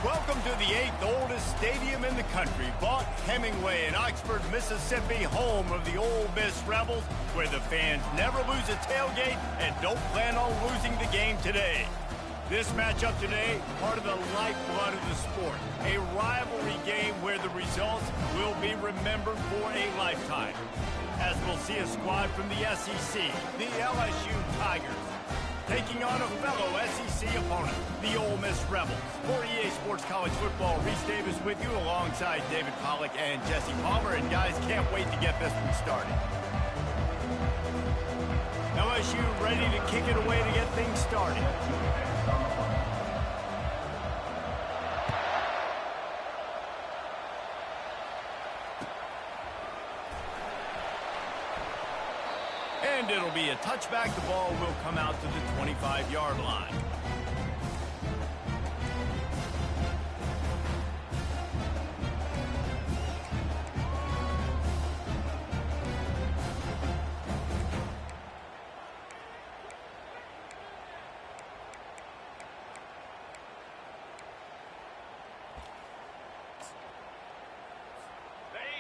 Welcome to the 8th oldest stadium in the country, Vaught Hemingway in Oxford, Mississippi, home of the Ole Miss Rebels, where the fans never lose a tailgate and don't plan on losing the game today. This matchup today, part of the lifeblood of the sport, a rivalry game where the results will be remembered for a lifetime. As we'll see a squad from the SEC, the LSU Tigers, taking on a fellow SEC opponent, the Ole Miss Rebels. For EA Sports College Football, Reese Davis with you alongside David Pollack and Jesse Palmer. And guys, can't wait to get this one started. LSU ready to kick it away to get things started. And it'll be a touchback. The ball will come out to the 25-yard line.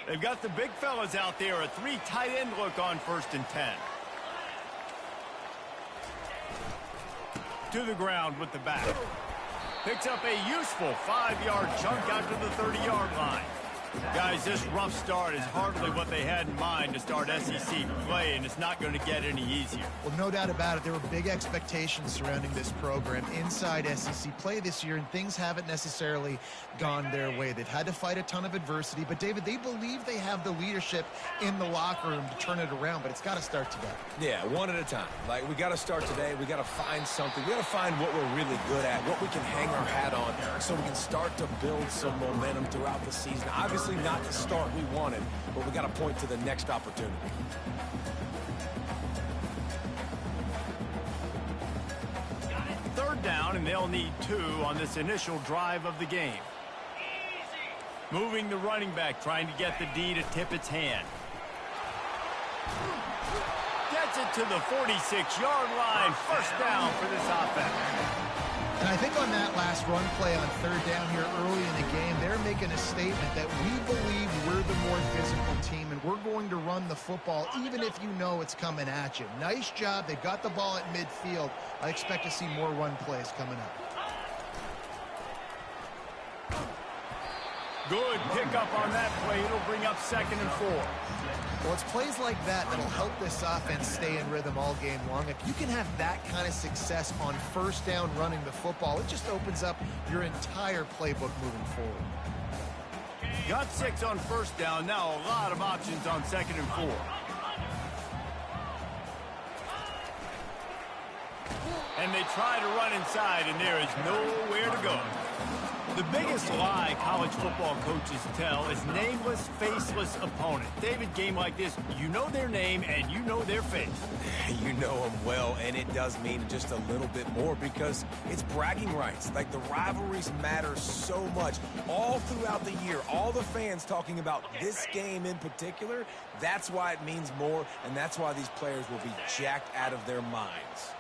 They've got the big fellas out there, a 3 tight end look on 1st and 10. To the ground with the back. Picks up a useful 5-yard chunk out to the 30-yard line. Guys, this rough start is hardly what they had in mind to start SEC play, and it's not going to get any easier. Well, no doubt about it. There were big expectations surrounding this program inside SEC play this year, and things haven't necessarily gone their way. They've had to fight a ton of adversity, but, David, they believe they have the leadership in the locker room to turn it around, but it's got to start today. Yeah, one at a time. Like, we got to start today. We got to find something. We got to find what we're really good at, what we can hang our hat on, so we can start to build some momentum throughout the season. Obviously, not the start we wanted, but we got to point to the next opportunity. Third down, and they'll need 2 on this initial drive of the game. Moving the running back, trying to get the D to tip its hand. Gets it to the 46-yard line. First down for this offense. And I think on that last run play on 3rd down here early in the game, they're making a statement that we believe we're the more physical team, and we're going to run the football even if you know it's coming at you. Nice job. They got the ball at midfield. I expect to see more run plays coming up. Good pickup on that play. It'll bring up 2nd and 4. Well, it's plays like that that'll help this offense stay in rhythm all game long. If you can have that kind of success on 1st down running the football, it just opens up your entire playbook moving forward. Got 6 on 1st down. Now a lot of options on 2nd and 4. And they try to run inside, and there is nowhere to go. The biggest lie college football coaches tell is nameless, faceless opponent. David, game like this, you know their name and you know their face. You know them well, and it does mean just a little bit more because it's bragging rights. Like, the rivalries matter so much all throughout the year. All the fans talking about this game in particular, that's why it means more, and that's why these players will be jacked out of their minds.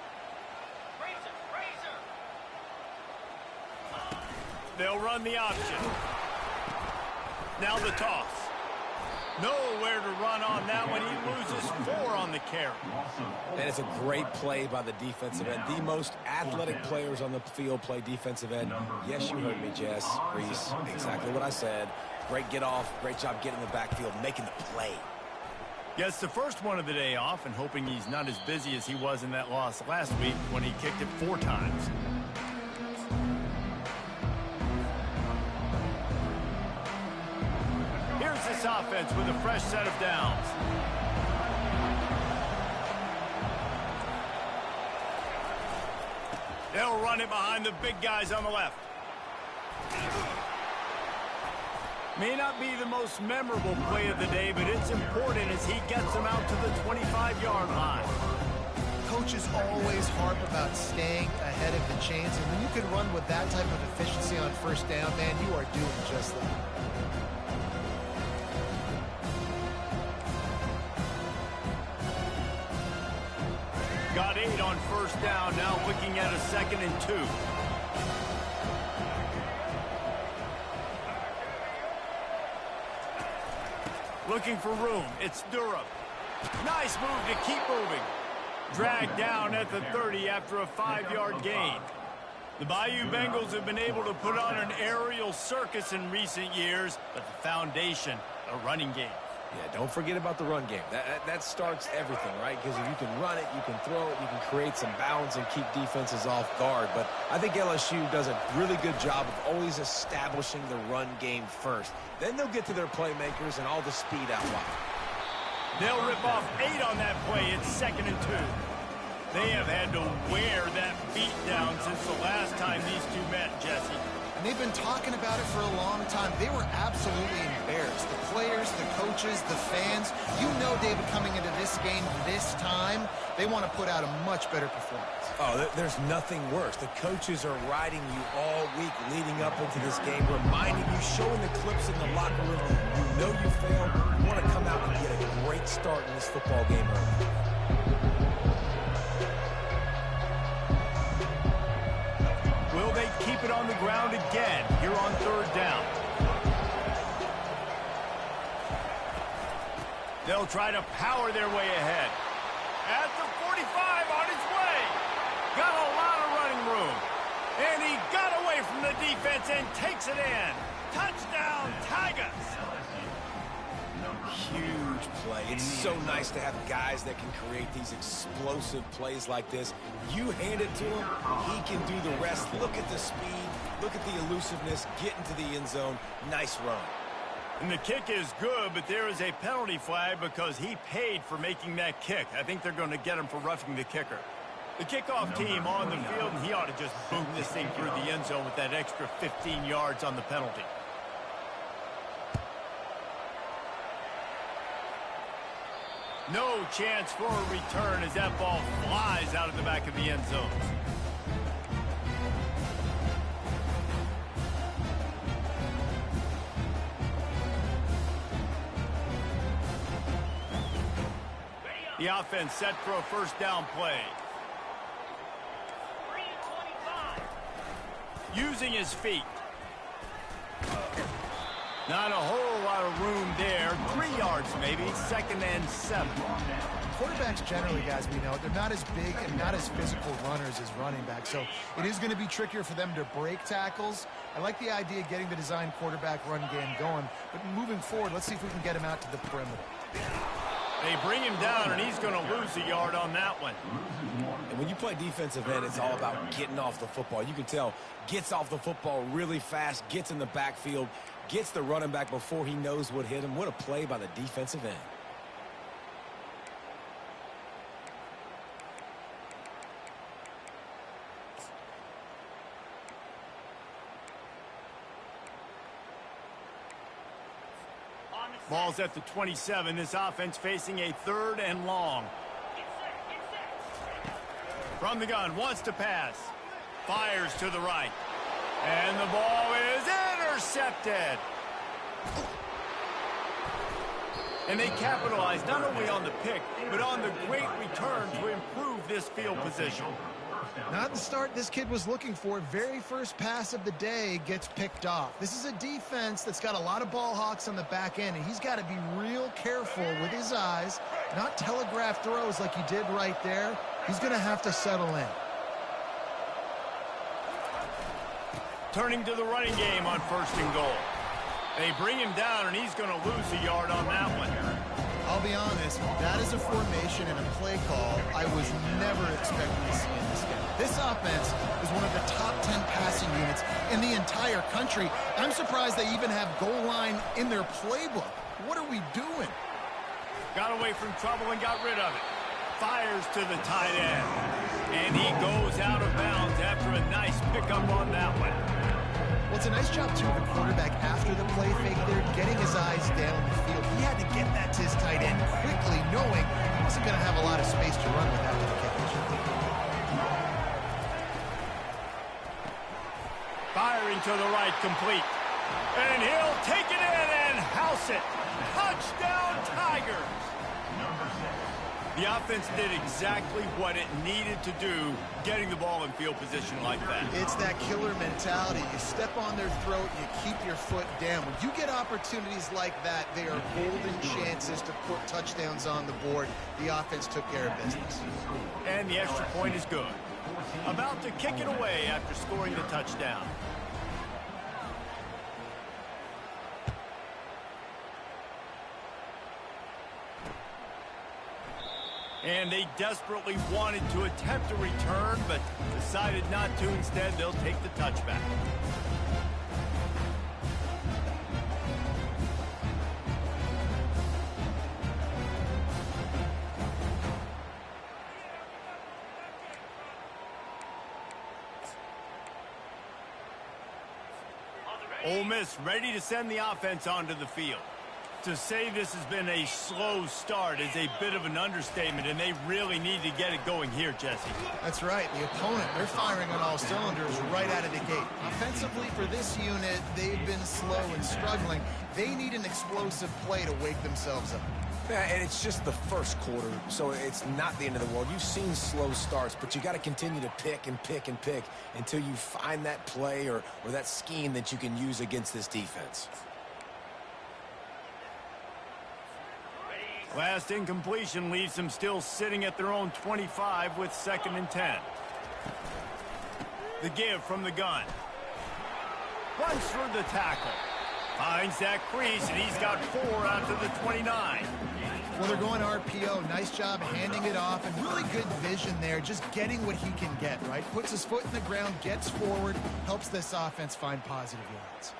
They'll run the option. Now the toss. Nowhere to run on that one. He loses 4 on the carry. And it's a great play by the defensive end. The most athletic players on the field play defensive end. Yes, you heard me, Jess, Reese. Exactly what I said. Great get off. Great job getting in the backfield, making the play. Gets the first one of the day off, and hoping he's not as busy as he was in that loss last week when he kicked it 4 times. Here's this offense with a fresh set of downs. They'll run it behind the big guys on the left. May not be the most memorable play of the day, but it's important as he gets them out to the 25-yard line. Coaches always harp about staying ahead of the chains, and when you can run with that type of efficiency on 1st down, man, you are doing just that. Got 8 on 1st down, now looking at a 2nd and 2. Looking for room. It's Durham. Nice move to keep moving. Dragged down at the 30 after a 5-yard gain. The Bayou Bengals have been able to put on an aerial circus in recent years, but the foundation, a running game. Yeah, don't forget about the run game. That starts everything, right? Because if you can run it, you can throw it, you can create some bounds and keep defenses off guard. But I think LSU does a really good job of always establishing the run game first. Then they'll get to their playmakers and all the speed out wide. They'll rip off 8 on that play. It's 2nd and 2. They have had to wear that beat down since the last time these two met, Jesse. And they've been talking about it for a long time. They were absolutely embarrassed. The players, the coaches, the fans. You know, David, coming into this game this time, they want to put out a much better performance. Oh, there's nothing worse. The coaches are riding you all week leading up into this game, reminding you, showing the clips in the locker room. You know you failed. You want to come out and get a great start in this football game early. Will they keep it on the ground again here on 3rd down? They'll try to power their way ahead. At the 45 on his way. Got a lot of running room. And he got away from the defense and takes it in. Touchdown, Tigers. Huge play. It's so nice to have guys that can create these explosive plays like this. You hand it to him, he can do the rest. Look at the speed, look at the elusiveness, get into the end zone. Nice run. And the kick is good, but there is a penalty flag because he paid for making that kick. I think they're going to get him for roughing the kicker. The kickoff team on the field, and he ought to just boom this thing through the end zone with that extra 15 yards on the penalty. No chance for a return as that ball flies out of the back of the end zone. The offense set for a 1st down play. Using his feet. Not a whole lot of room there. 3 yards maybe. 2nd and 7. Quarterbacks generally, guys, we know, they're not as big and not as physical runners as running backs. So it is going to be trickier for them to break tackles. I like the idea of getting the design quarterback run game going. But moving forward, let's see if we can get him out to the perimeter. They bring him down, and he's going to lose a yard on that one. And when you play defensive end, it's all about getting off the football. You can tell, gets off the football really fast, gets in the backfield, gets the running back before he knows what hit him. What a play by the defensive end. Ball's at the 27. This offense facing a 3rd and long. From the gun, wants to pass. Fires to the right. And the ball is intercepted. And they capitalize not only on the pick, but on the great return to improve this field position. Not the start this kid was looking for. Very first pass of the day gets picked off. This is a defense that's got a lot of ball hawks on the back end, and he's got to be real careful with his eyes, not telegraph throws like he did right there. He's going to have to settle in. Turning to the running game on 1st and goal. They bring him down, and he's going to lose a yard on that one. I'll be honest, that is a formation and a play call I was never expecting to see in this game. This offense is one of the top 10 passing units in the entire country. I'm surprised they even have goal line in their playbook. What are we doing? Got away from trouble and got rid of it. Fires to the tight end. And he goes out of bounds after a nice pickup on that one. Well, it's a nice job, too, of the quarterback after the play fake there, getting his eyes down the field. He had to get that to his tight end quickly, knowing he wasn't going to have a lot of space to run with after the kick. Firing to the right, complete. And he'll take it in and house it. Touchdown, Tigers. The offense did exactly what it needed to do, getting the ball in field position like that. It's that killer mentality. You step on their throat, you keep your foot down. When you get opportunities like that, they are golden chances to put touchdowns on the board. The offense took care of business. And the extra point is good. About to kick it away after scoring the touchdown. And they desperately wanted to attempt a return, but decided not to. Instead, they'll take the touchback. Ole Miss ready to send the offense onto the field. To say this has been a slow start is a bit of an understatement, and they really need to get it going here, Jesse. That's right. The opponent, they're firing on all cylinders right out of the gate. Offensively, for this unit, they've been slow and struggling. They need an explosive play to wake themselves up. Yeah, and it's just the first quarter, so it's not the end of the world. You've seen slow starts, but you got to continue to pick and pick and pick until you find that play or that scheme that you can use against this defense. Last incompletion leaves them still sitting at their own 25 with 2nd and 10. The give from the gun. Runs through the tackle. Finds that crease, and he's got 4 out to the 29. Well, they're going RPO. Nice job handing it off, and really good vision there, just getting what he can get, right? Puts his foot in the ground, gets forward, helps this offense find positive yards.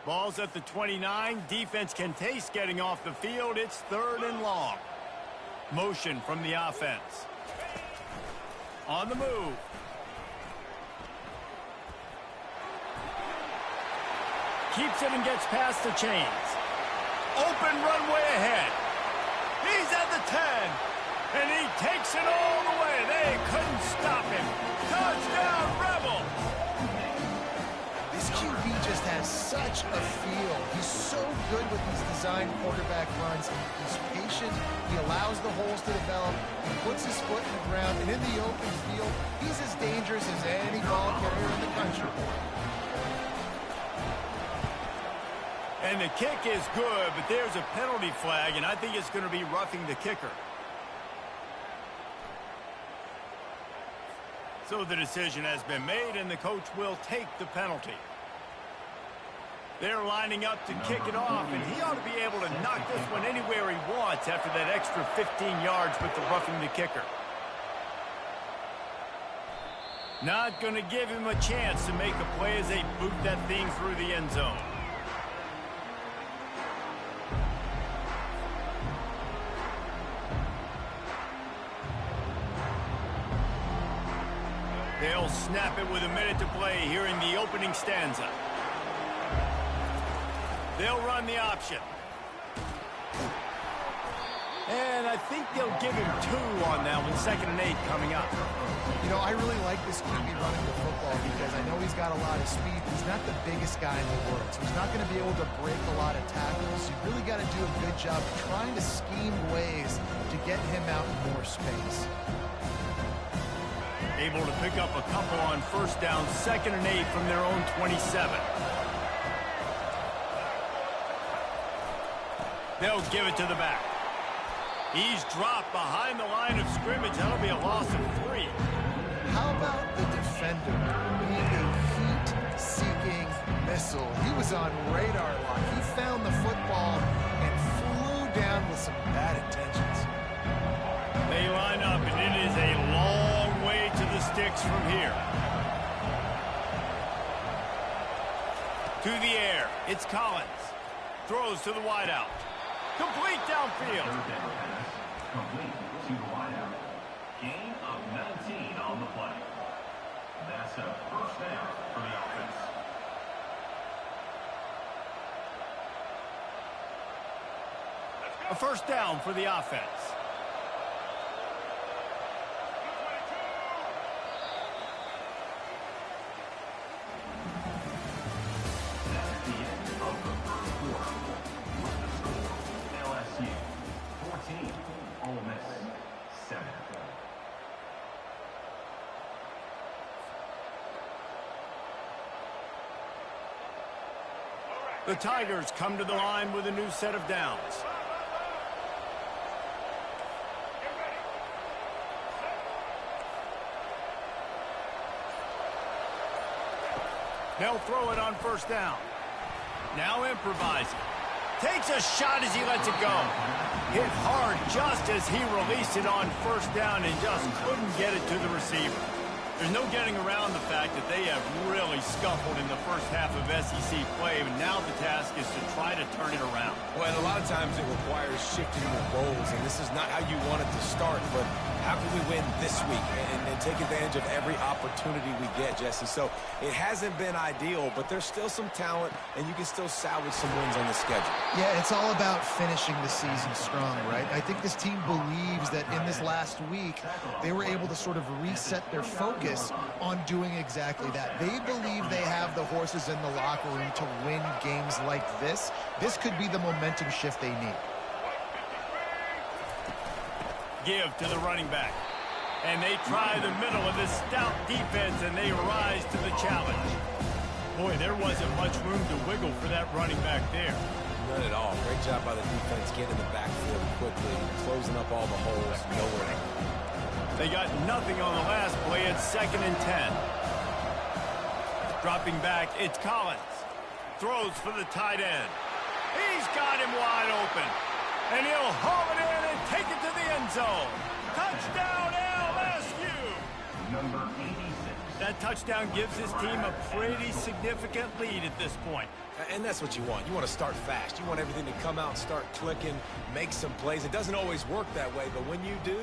Ball's at the 29. Defense can taste getting off the field. It's 3rd and long. Motion from the offense. On the move. Keeps it and gets past the chains. Open runway ahead. He's at the 10. And he takes it all the way. They couldn't stop him. Touchdown, Rebels! This QB just has such a feel. He's so good with these design quarterback runs. He's patient. He allows the holes to develop. He puts his foot in the ground. And in the open field, he's as dangerous as any ball carrier in the country. And the kick is good, but there's a penalty flag, and I think it's going to be roughing the kicker. So the decision has been made, and the coach will take the penalty. They're lining up to kick it off, and he ought to be able to knock this one anywhere he wants after that extra 15 yards with the roughing the kicker. Not going to give him a chance to make a play as they boot that thing through the end zone. They'll snap it with a minute to play here in the opening stanza. They'll run the option. And I think they'll give him 2 on that one. 2nd and 8 coming up. You know, I really like this QB running the football because I know he's got a lot of speed. He's not the biggest guy in the world, so he's not going to be able to break a lot of tackles. You really got to do a good job trying to scheme ways to get him out in more space. Able to pick up a couple on 1st down, 2nd and 8 from their own 27. They'll give it to the back. He's dropped behind the line of scrimmage. That'll be a loss of 3. How about the defender being a heat-seeking missile? He was on radar lock. He found the football and flew down with some bad intentions. They line up, and it is a long way to the sticks from here. To the air, it's Collins. Throws to the wideout. Complete downfield. Complete to the wideout. Gain of 19 on the play. That's a 1st down for the offense. A 1st down for the offense. The Tigers come to the line with a new set of downs. They'll throw it on first down. Now improvising. Takes a shot as he lets it go. Hit hard just as he released it on first down and just couldn't get it to the receiver. There's no getting around the fact that they have really scuffled in the first half of SEC play, and now the task is to try to turn it around. Well, and a lot of times it requires shifting the roles, and this is not how you want it to start, but how can we win this week and take advantage of every opportunity we get, Jesse? So it hasn't been ideal, but there's still some talent, and you can still salvage some wins on the schedule. Yeah, it's all about finishing the season strong, right? I think this team believes that in this last week, they were able to sort of reset their focus on doing exactly that. They believe they have the horses in the locker room to win games like this. This could be the momentum shift they need. Give to the running back. And they try the middle of this stout defense, and they rise to the challenge. Boy, there wasn't much room to wiggle for that running back there. None at all. Great job by the defense getting in the backfield quickly, closing up all the holes. Nowhere. They got nothing on the last play. It's 2nd and 10. Dropping back, it's Collins. Throws for the tight end. He's got him wide open. And he'll haul it in and take it to the end zone. Touchdown, LSU! Number 86. That touchdown gives his team a pretty significant lead at this point. And that's what you want. You want to start fast. You want everything to come out and start clicking, make some plays. It doesn't always work that way, but when you do,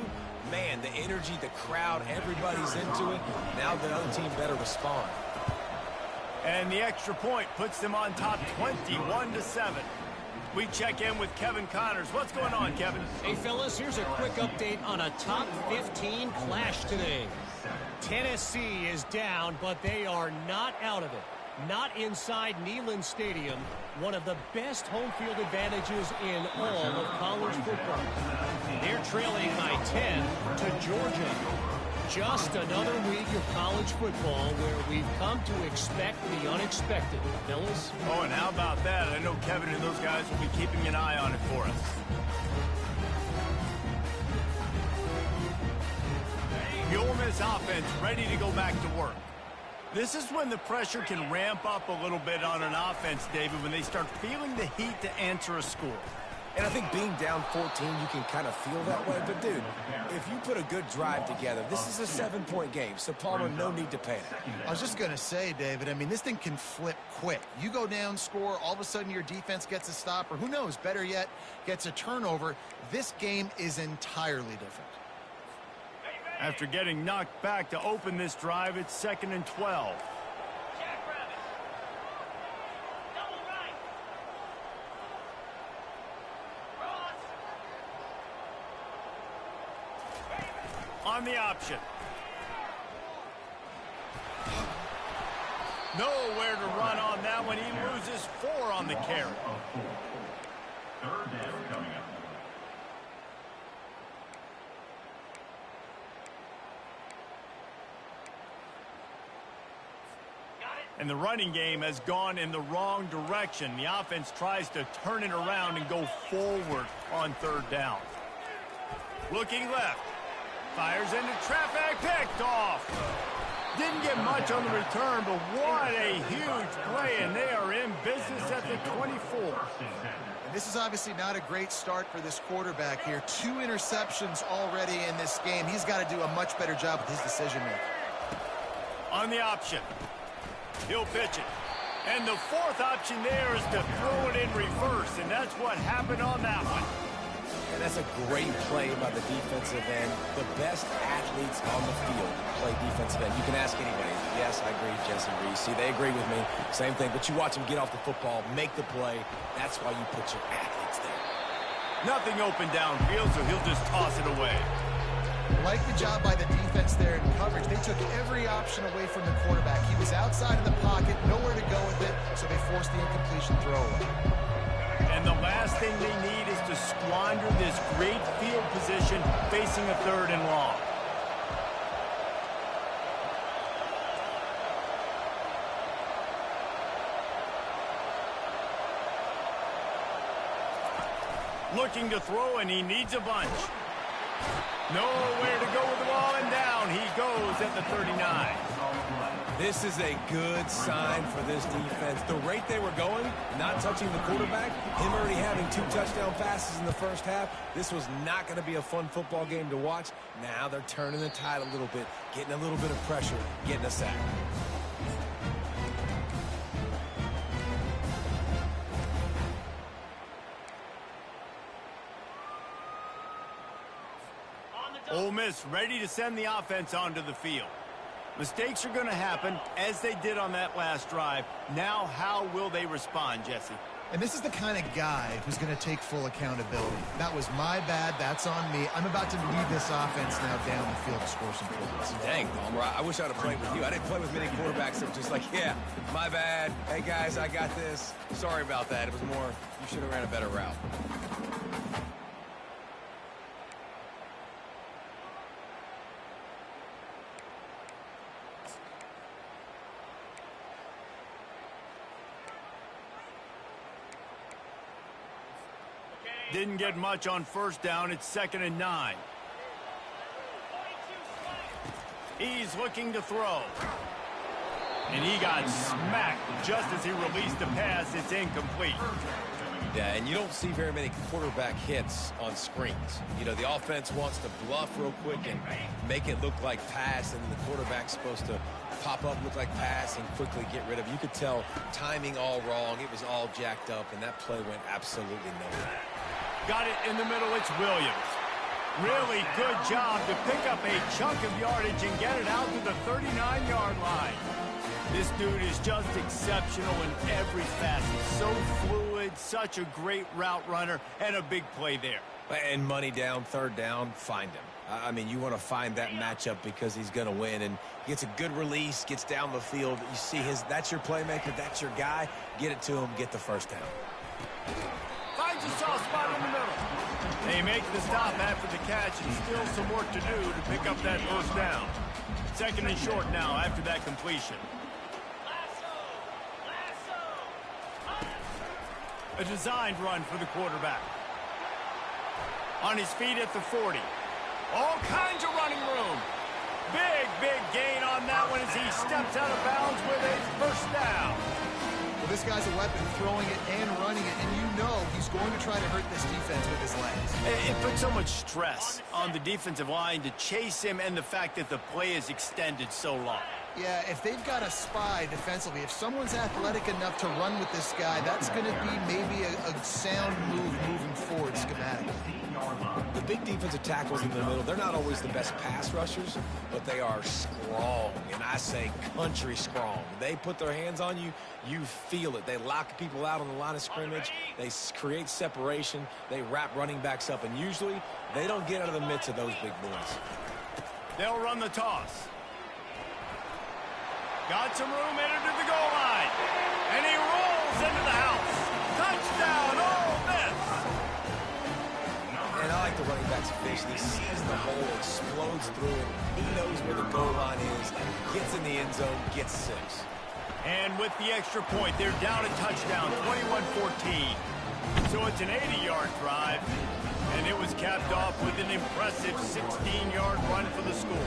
man, the energy, the crowd, everybody's into it. Now the other team better respond. And the extra point puts them on top 21-7. We check in with Kevin Connors. What's going on, Kevin? Hey, fellas, here's a quick update on a top 15 clash today. Tennessee is down, but they are not out of it. Not inside Neyland Stadium, one of the best home field advantages in all of college football. They're trailing by 10 to Georgia. Just another week of college football where we've come to expect the unexpected. Fellas? Oh, and how about that? I know Kevin and those guys will be keeping an eye on it for us. The Ole Miss offense ready to go back to work. This is when the pressure can ramp up a little bit on an offense, David, when they start feeling the heat to answer a score. And I think being down 14, you can kind of feel that way. But, dude, if you put a good drive together, this is a 7-point game. So, Palmer, no need to panic. I was just going to say, David, I mean, this thing can flip quick. You go down, score, all of a sudden your defense gets a stop, or who knows, better yet, gets a turnover. This game is entirely different. After getting knocked back to open this drive, it's 2nd and 12. On the option. Nowhere to run on that one. He loses 4 on the carry. 3rd down coming up. And the running game has gone in the wrong direction. The offense tries to turn it around and go forward on 3rd down. Looking left. Fires into traffic, picked off. Didn't get much on the return, but what a huge play, and they are in business at the 24. And this is obviously not a great start for this quarterback here. 2 interceptions already in this game. He's got to do a much better job with his decision-making. On the option. He'll pitch it. And the 4th option there is to throw it in reverse, and that's what happened on that one. And that's a great play by the defensive end. The best athletes on the field play defensive end. You can ask anybody. Yes, I agree, Jesse Reese. See, they agree with me. Same thing. But you watch them get off the football, make the play. That's why you put your athletes there. Nothing open downfield, so he'll just toss it away. Like the job by the defense there in coverage. They took every option away from the quarterback. He was outside of the pocket, nowhere to go with it, so they forced the incompletion throwaway. And the last thing they need is to squander this great field position facing a 3rd and long. Looking to throw, and he needs a bunch. Nowhere to go with the ball, and down he goes at the 39. This is a good sign for this defense. The rate they were going, not touching the quarterback, him already having 2 touchdown passes in the first half, this was not going to be a fun football game to watch. Now they're turning the tide a little bit, getting a little bit of pressure, getting a sack. Ole Miss ready to send the offense onto the field. Mistakes are going to happen, as they did on that last drive. Now, how will they respond, Jesse? And this is the kind of guy who's going to take full accountability. That was my bad. That's on me. I'm about to lead this offense now down the field to score some points. Dang, Palmer, I wish I'd have played with you. I didn't play with many quarterbacks that were just like, yeah, my bad. Hey, guys, I got this. Sorry about that. It was more, you should have ran a better route. Didn't get much on first down. It's 2nd and 9. He's looking to throw. And he got smacked just as he released the pass. It's incomplete. Yeah, and you don't see very many quarterback hits on screens. You know, the offense wants to bluff real quick and make it look like pass, and the quarterback's supposed to pop up, look like pass, and quickly get rid of it. You could tell timing all wrong. It was all jacked up, and that play went absolutely nowhere. Got it in the middle. It's Williams. Really good job to pick up a chunk of yardage and get it out to the 39-yard line. This dude is just exceptional in every facet. So fluid, such a great route runner, and a big play there. And money down, 3rd down, find him. I mean, you want to find that matchup because he's going to win, and gets a good release, gets down the field. You see that's your playmaker, that's your guy. Get it to him, get the first down. Finds a soft spot in the middle. They make the stop after the catch, and still some work to do to pick up that first down. 2nd and short now after that completion. A designed run for the quarterback. On his feet at the 40. All kinds of running room. Big gain on that one as he steps out of bounds with a first down. Well, this guy's a weapon, throwing it and running it, and you know he's going to try to hurt this defense with his legs. It puts so much stress on the defensive line to chase him, and the fact that the play is extended so long. Yeah, if they've got a spy defensively, if someone's athletic enough to run with this guy, that's going to be maybe a sound move moving forward schematically. The big defensive tackles in the middle, they're not always the best pass rushers, but they are strong, and I say country strong. They put their hands on you, you feel it. They lock people out on the line of scrimmage. They create separation. They wrap running backs up, and usually they don't get out of the midst of those big boys. They'll run the toss. Got some room, entered to the goal line. And he rolls into the house. Touchdown, Ole Miss. And I like the running back's vision. He sees the hole, explodes through it. He knows where the goal line is, gets in the end zone, gets 6. And with the extra point, they're down a touchdown, 21-14. So it's an 80-yard drive. And it was capped off with an impressive 16-yard run for the score.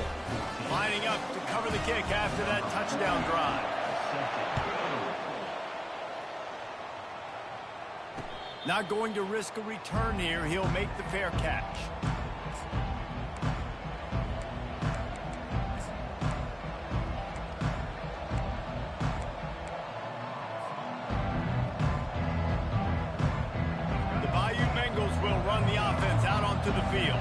Lining up to cover the kick after that touchdown drive. Not going to risk a return here. He'll make the fair catch. Will run the offense out onto the field.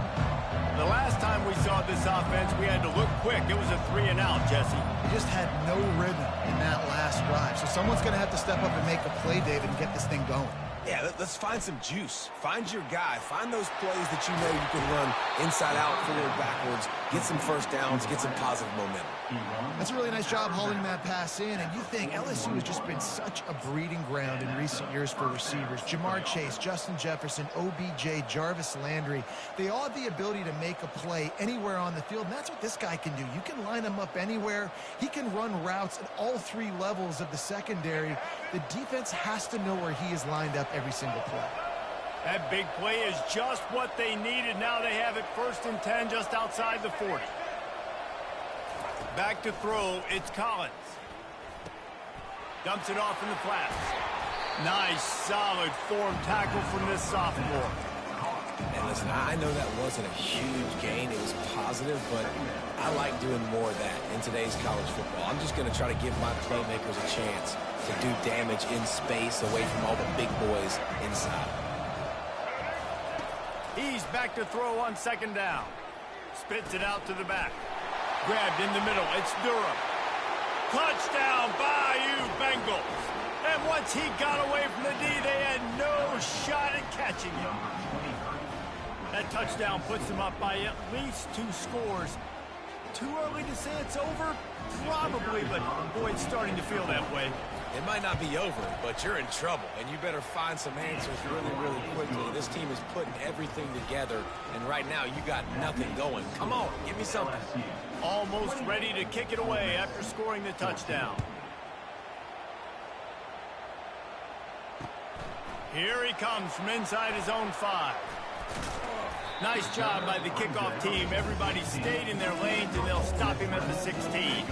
The last time we saw this offense, we had to look quick. It was a 3-and-out, Jesse. He just had no rhythm in that last drive. So someone's going to have to step up and make a play, David, and get this thing going. Yeah, let's find some juice. Find your guy. Find those plays that you know you can run inside out, forward, backwards, get some first downs, get some positive momentum. That's a really nice job hauling that pass in, and you think LSU has just been such a breeding ground in recent years for receivers. Jamar Chase, Justin Jefferson, OBJ, Jarvis Landry, they all have the ability to make a play anywhere on the field, and that's what this guy can do. You can line him up anywhere. He can run routes at all 3 levels of the secondary. The defense has to know where he is lined up every single play. That big play is just what they needed. Now they have it 1st and 10 just outside the 40. Back to throw, it's Collins. Dumps it off in the flats. Nice, solid form tackle from this sophomore. And listen, I know that wasn't a huge gain. It was positive, but I like doing more of that in today's college football. I'm just going to try to give my playmakers a chance to do damage in space away from all the big boys inside. He's back to throw on 2nd down. Spits it out to the back. Grabbed in the middle. It's Durham. Touchdown, Bayou Bengals. And once he got away from the D, they had no shot at catching him. That touchdown puts them up by at least 2 scores. Too early to say it's over? Probably, but boy, it's starting to feel that way. It might not be over, but you're in trouble, and you better find some answers really, really quickly. This team is putting everything together, and right now you got nothing going. Come on, give me something. Almost ready to kick it away after scoring the touchdown. Here he comes from inside his own 5. Nice job by the kickoff team. Everybody stayed in their lanes, and they'll stop him at the 16.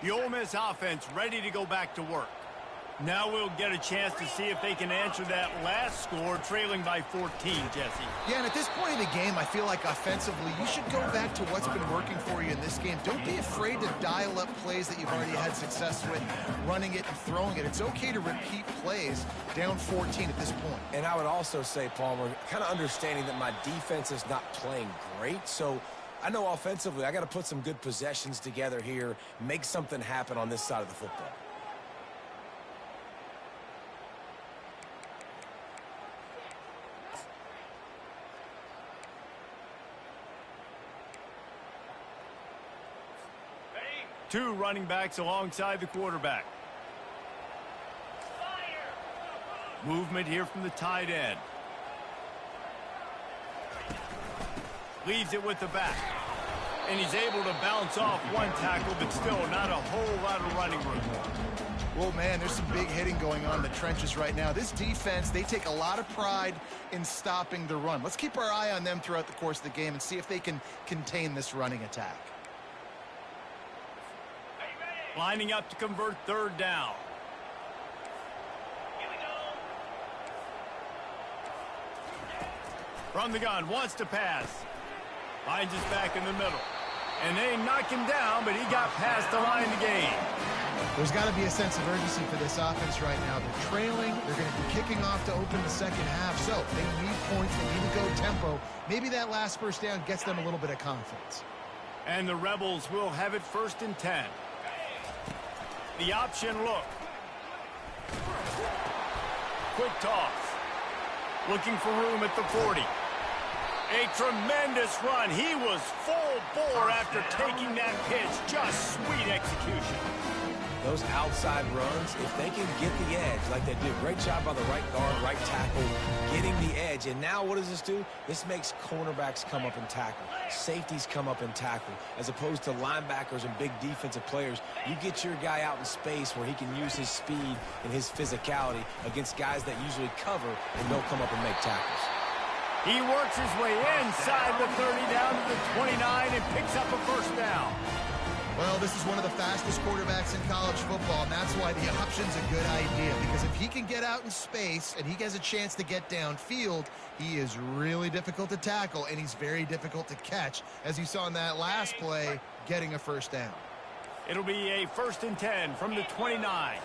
The Ole Miss offense ready to go back to work. Now we'll get a chance to see if they can answer that last score, trailing by 14, Jesse. Yeah, and at this point in the game, I feel like offensively, you should go back to what's been working for you in this game. Don't be afraid to dial up plays that you've already had success with, running it and throwing it. It's okay to repeat plays down 14 at this point. And I would also say, Palmer, kind of understanding that my defense is not playing great, so I know offensively I got to put some good possessions together here, make something happen on this side of the football. Two running backs alongside the quarterback. Movement here from the tight end. Leaves it with the back. And he's able to bounce off one tackle, but still not a whole lot of running room. Well, man, there's some big hitting going on in the trenches right now. This defense, they take a lot of pride in stopping the run. Let's keep our eye on them throughout the course of the game and see if they can contain this running attack. Lining up to convert 3rd down. Here we go. From the gun, wants to pass. Finds his back in the middle. And they knock him down, but he got past the line to gain. There's got to be a sense of urgency for this offense right now. They're trailing. They're going to be kicking off to open the 2nd half. So they need points. They need to go tempo. Maybe that last 1st down gets them a little bit of confidence. And the Rebels will have it 1st and 10. The option look. Quick toss. Looking for room at the 40. A tremendous run. He was full bore after taking that pitch. Just sweet execution. Those outside runs, if they can get the edge like they did, great job by the right guard, right tackle, getting the edge. And now what does this do? This makes cornerbacks come up and tackle. Safeties come up and tackle. As opposed to linebackers and big defensive players, you get your guy out in space where he can use his speed and his physicality against guys that usually cover and don't come up and make tackles. He works his way inside the 30 down to the 29 and picks up a 1st down. Well, this is one of the fastest quarterbacks in college football, and that's why the option's a good idea, because if he can get out in space and he has a chance to get downfield, he is really difficult to tackle, and he's very difficult to catch, as you saw in that last play, getting a 1st down. It'll be a 1st and 10 from the 29.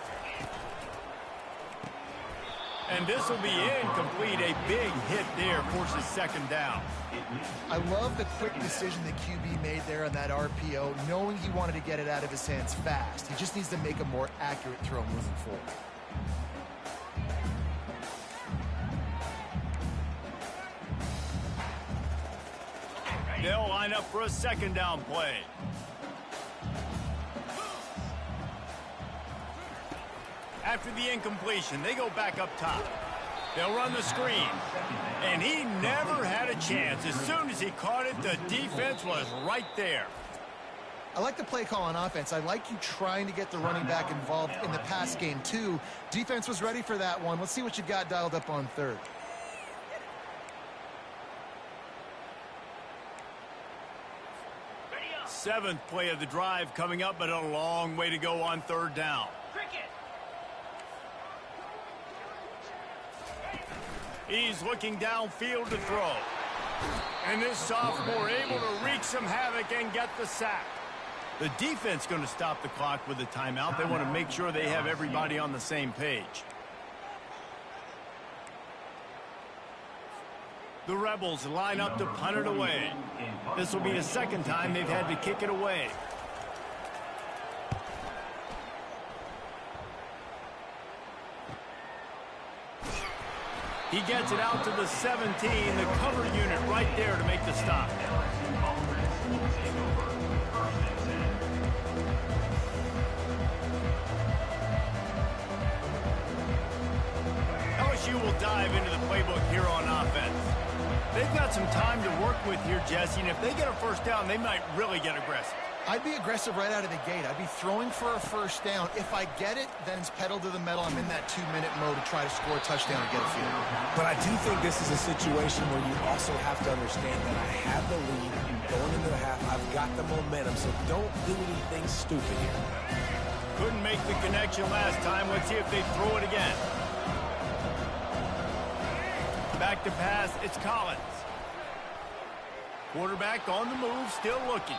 And this will be incomplete. A big hit there forces 2nd down. I love the quick decision the QB made there on that RPO, knowing he wanted to get it out of his hands fast. He just needs to make a more accurate throw moving forward. They'll line up for a 2nd down play. After the incompletion, they go back up top. They'll run the screen. And he never had a chance. As soon as he caught it, the defense was right there. I like the play call on offense. I like you trying to get the running back involved in the pass game, too. Defense was ready for that one. Let's see what you got dialed up on third. Seventh play of the drive coming up, but a long way to go on third down. He's looking downfield to throw. And this sophomore able to wreak some havoc and get the sack. The defense going to stop the clock with a timeout. They want to make sure they have everybody on the same page. The Rebels line up to punt it away. This will be the second time they've had to kick it away. He gets it out to the 17, the cover unit right there to make the stop. LSU will dive into the playbook here on offense. They've got some time to work with here, Jesse, and if they get a first down, they might really get aggressive. I'd be aggressive right out of the gate. I'd be throwing for a first down. If I get it, then it's pedal to the metal. I'm in that 2-minute mode to try to score a touchdown and get a field goal. But I do think this is a situation where you also have to understand that I have the lead going into the half. I've got the momentum, so don't do anything stupid here. Couldn't make the connection last time. Let's see if they throw it again. Back to pass, it's Collins. Quarterback on the move, still looking.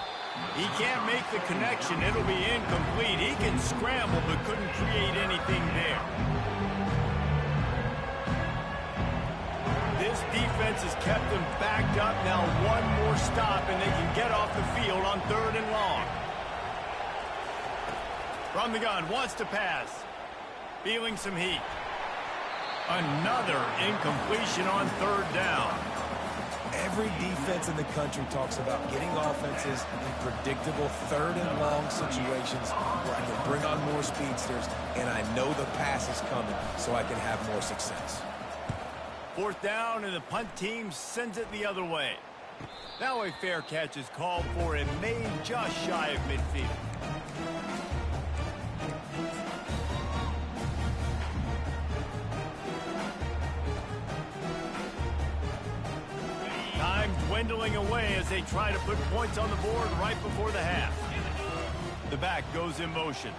He can't make the connection. It'll be incomplete. He can scramble, but couldn't create anything there. This defense has kept them backed up. Now one more stop, and they can get off the field on third and long. From the gun, wants to pass. Feeling some heat. Another incompletion on third down. Every defense in the country talks about getting offenses in predictable third and long situations where I can bring on more speedsters, and I know the pass is coming, so I can have more success. Fourth down, and the punt team sends it the other way. Now a fair catch is called for and made just shy of midfield. Time dwindling away as they try to put points on the board right before the half. The back goes in motion.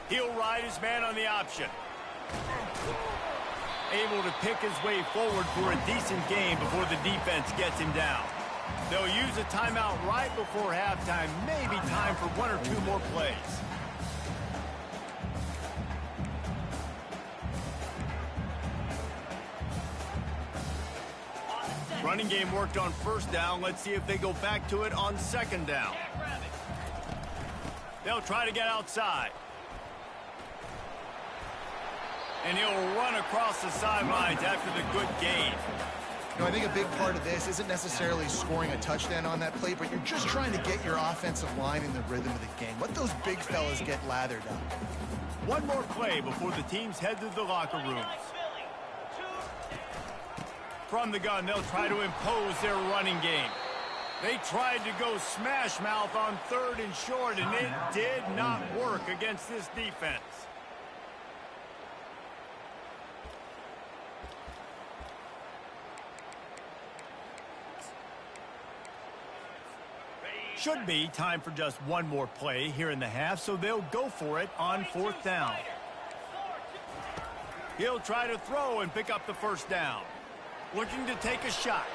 He'll ride his man on the option. Able to pick his way forward for a decent game before the defense gets him down. They'll use a timeout right before halftime. Maybe time for one or two more plays. Running game worked on first down. Let's see if they go back to it on second down. They'll try to get outside. And he'll run across the sidelines after the good gain. You know, I think a big part of this isn't necessarily scoring a touchdown on that play, but you're just trying to get your offensive line in the rhythm of the game. Let those big fellas get lathered up. One more play before the teams head to the locker rooms. From the gun, they'll try to impose their running game. They tried to go smash mouth on third and short, and it did not work against this defense. Should be time for just one more play here in the half, so they'll go for it on fourth down. He'll try to throw and pick up the first down. Looking to take a shot.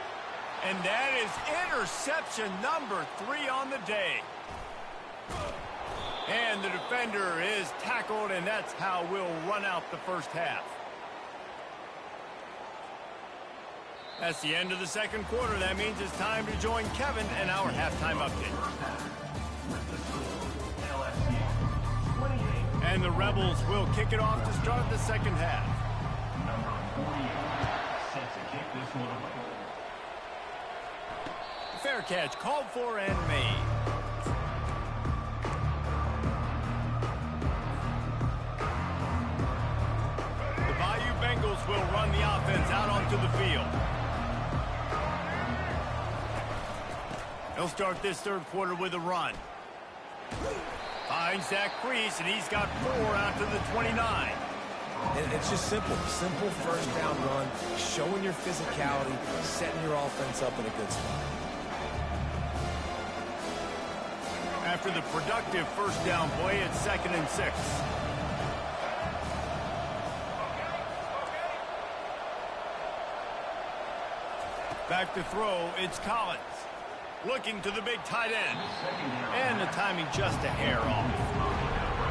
And that is interception number 3 on the day. And the defender is tackled, and that's how we'll run out the first half. That's the end of the second quarter. That means it's time to join Kevin and our halftime update. And the Rebels will kick it off to start the second half. Fair catch called for and made. will run the offense out onto the field. He'll start this third quarter with a run. Finds that crease, and he's got 4 out to the 29. And it's just simple first down run, showing your physicality, setting your offense up in a good spot. After the productive first down play, it's 2nd and 6. Back to throw, it's Collins. Looking to the big tight end. And the timing just a hair off.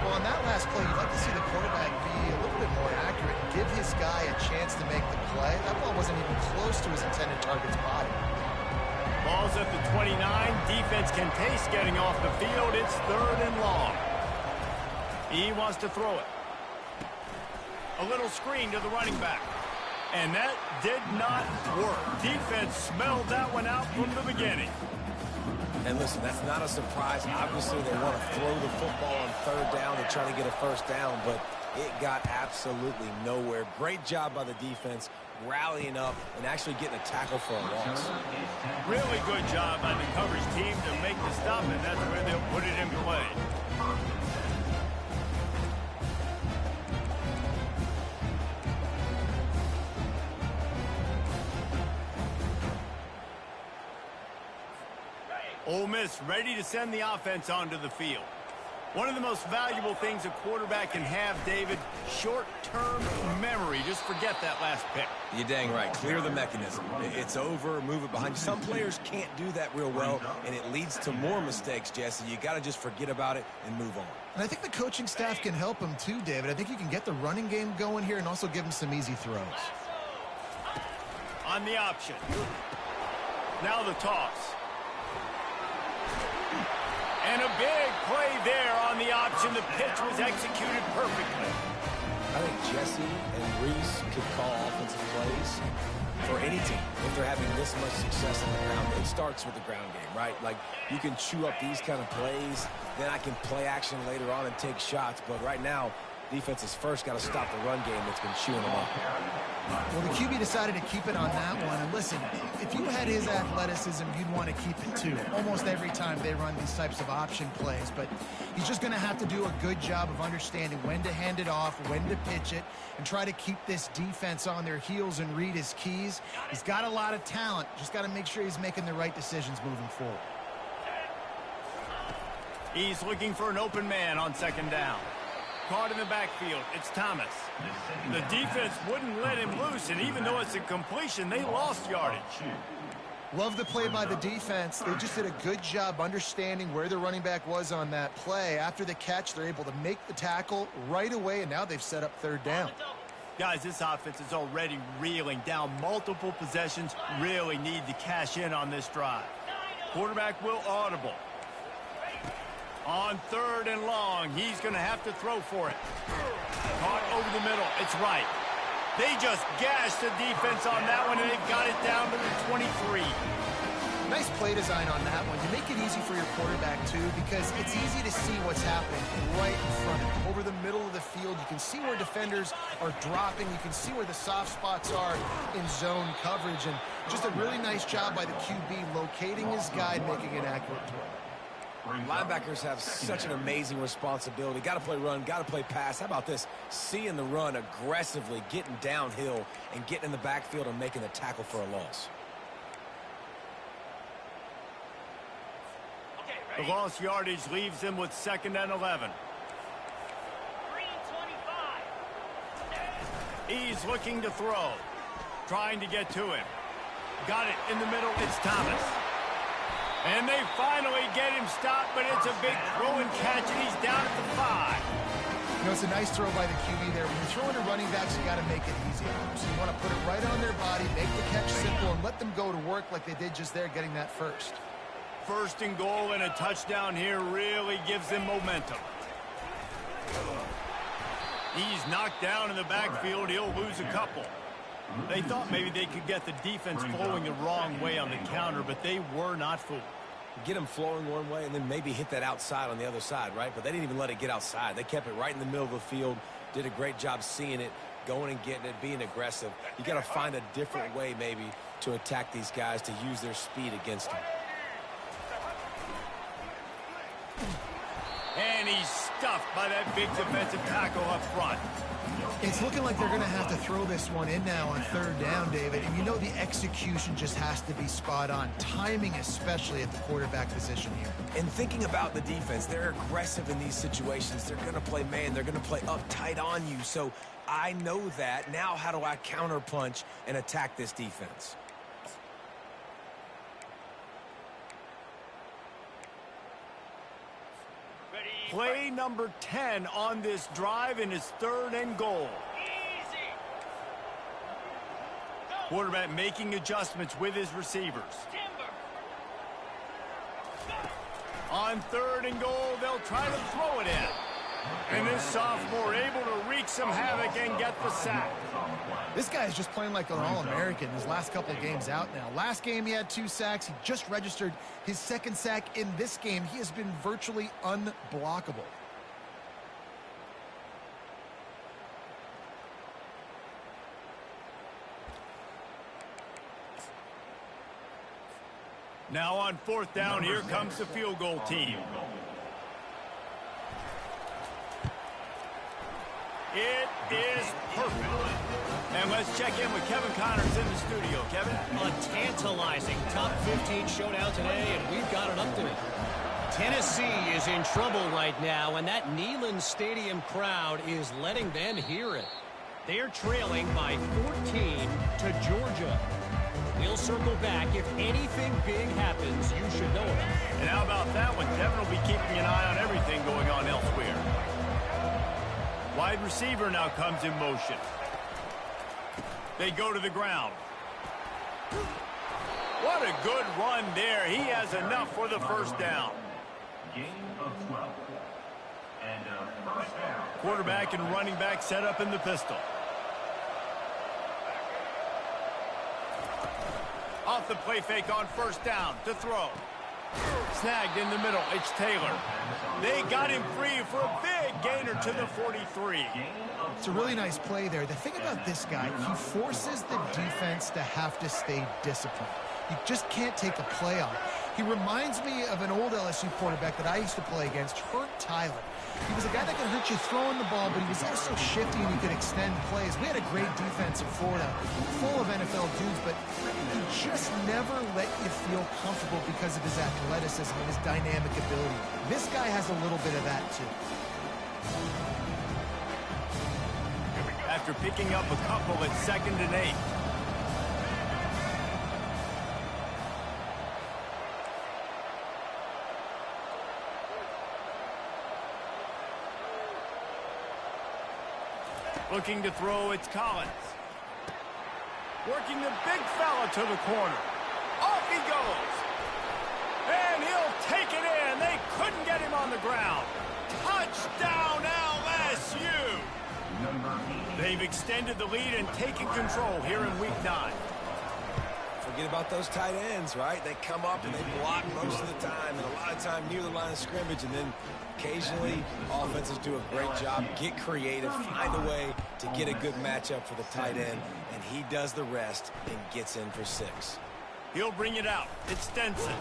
Well, on that last play, you'd like to see the quarterback be a little bit more accurate and give his guy a chance to make the play. That ball wasn't even close to his intended target's body. Ball's at the 29. Defense can taste getting off the field. It's 3rd and long. He wants to throw it. A little screen to the running back. And that did not work. Defense smelled that one out from the beginning. And listen, that's not a surprise. Obviously, they want to throw the football on 3rd down. They're trying to get a first down, but it got absolutely nowhere. Great job by the defense, rallying up and actually getting a tackle for a loss. Really good job by the coverage team to make the stop, and that's where they'll put it in play. Ole Miss ready to send the offense onto the field. One of the most valuable things a quarterback can have, David, short-term memory. Just forget that last pick. You're dang right. Clear the mechanism. It's over, move it behind you. Some players can't do that real well, and it leads to more mistakes, Jesse. You got to just forget about it and move on. And I think the coaching staff can help him too, David. I think you can get the running game going here and also give him some easy throws. On the option. Now the toss. And a big play there on the option. The pitch was executed perfectly. I think Jesse and Reese could call offensive plays for any team if they're having this much success on the ground. It starts with the ground game, right? Like, you can chew up these kind of plays, then I can play action later on and take shots. But right now, defense has first got to stop the run game that's been chewing them up. Well, the QB decided to keep it on that one. And listen, if you had his athleticism, you'd want to keep it too. Almost every time they run these types of option plays. But he's just going to have to do a good job of understanding when to hand it off, when to pitch it, and try to keep this defense on their heels and read his keys. He's got a lot of talent. Just got to make sure he's making the right decisions moving forward. He's looking for an open man on 2nd down. Caught in the backfield, it's Thomas. The defense wouldn't let him loose, and even though it's a completion, they lost yardage. Love the play by the defense. They just did a good job understanding where the running back was on that play. After the catch, they're able to make the tackle right away, and now they've set up 3rd down. Guys, this offense is already reeling down multiple possessions. Really need to cash in on this drive. Quarterback will audible. On 3rd and long, he's going to have to throw for it. Caught over the middle. It's right. They just gashed the defense on that one, and they've got it down to the 23. Nice play design on that one. You make it easy for your quarterback, too, because it's easy to see what's happening right in front of him. Over the middle of the field, you can see where defenders are dropping. You can see where the soft spots are in zone coverage. And just a really nice job by the QB locating his guy and making an accurate throw. Linebackers have such an amazing responsibility. Got to play run, got to play pass. How about this? Seeing the run aggressively, getting downhill, and getting in the backfield and making the tackle for a loss. The lost yardage leaves him with 2nd and 11. He's looking to throw. Trying to get to him. Got it in the middle. It's Thomas. And they finally get him stopped, but it's a big throw and catch, and he's down at the 5. You know, it's a nice throw by the QB there. When you're throwing to running backs, you got to make it easy on them. So you want to put it right on their body, make the catch simple, and let them go to work like they did just there, getting that first. 1st and goal and a touchdown here really gives them momentum. He's knocked down in the backfield. He'll lose a couple. They thought maybe they could get the defense flowing the wrong way on the counter, but they were not fooled. Get them flowing one way and then maybe hit that outside on the other side, right? But they didn't even let it get outside. They kept it right in the middle of the field, did a great job seeing it, going and getting it, being aggressive. You got to find a different way maybe to attack these guys to use their speed against them. And he's stuffed by that big defensive tackle up front. It's looking like they're going to have to throw this one in now on third down, David. And you know the execution just has to be spot on. Timing especially at the quarterback position here. And thinking about the defense, they're aggressive in these situations. They're going to play man. They're going to play up tight on you. So I know that. Now how do I counterpunch and attack this defense? Play number 10 on this drive, and it's 3rd and goal. Quarterback making adjustments with his receivers. On 3rd and goal, they'll try to throw it in. And this sophomore able to wreak some havoc and get the sack. This guy is just playing like an All-American his last couple of games out now. Last game he had 2 sacks. He just registered his 2nd sack in this game. He has been virtually unblockable. Now on 4th down, here comes the field goal team. It is perfect. And let's check in with Kevin Connors in the studio. Kevin? A tantalizing top 15 showdown today, and we've got an update. Tennessee is in trouble right now, and that Neyland Stadium crowd is letting them hear it. They're trailing by 14 to Georgia. We'll circle back. If anything big happens, you should know about it. And how about that one? Kevin will be keeping an eye on everything going on elsewhere. Wide receiver now comes in motion. They go to the ground. What a good run there. He has enough for the 1st down. Gain of 12. And a 1st down. Quarterback and running back set up in the pistol. Off the play fake on 1st down to throw. Snagged in the middle. It's Taylor. They got him free for a big gainer to the 43. It's a really nice play there. The thing about this guy, he forces the defense to have to stay disciplined. You just can't take a play off. He reminds me of an old LSU quarterback that I used to play against, Hurt Tyler. He was a guy that could hurt you throwing the ball, but he was also shifty and he could extend plays. We had a great defense in Florida, full of NFL dudes, but he just never let you feel comfortable because of his athleticism and his dynamic ability. This guy has a little bit of that, too. After picking up a couple at 2nd and 8. Looking to throw, it's Collins. Working the big fella to the corner. Off he goes. And he'll take it in. They couldn't get him on the ground. Touchdown LSU. They've extended the lead and taken control here in Week 9. Forget about those tight ends, right? They come up and they block most of the time, and a lot of time near the line of scrimmage, and then occasionally offenses do a great job, get creative, find a way to get a good matchup for the tight end, and he does the rest and gets in for 6. He'll bring it out. It's Stenson.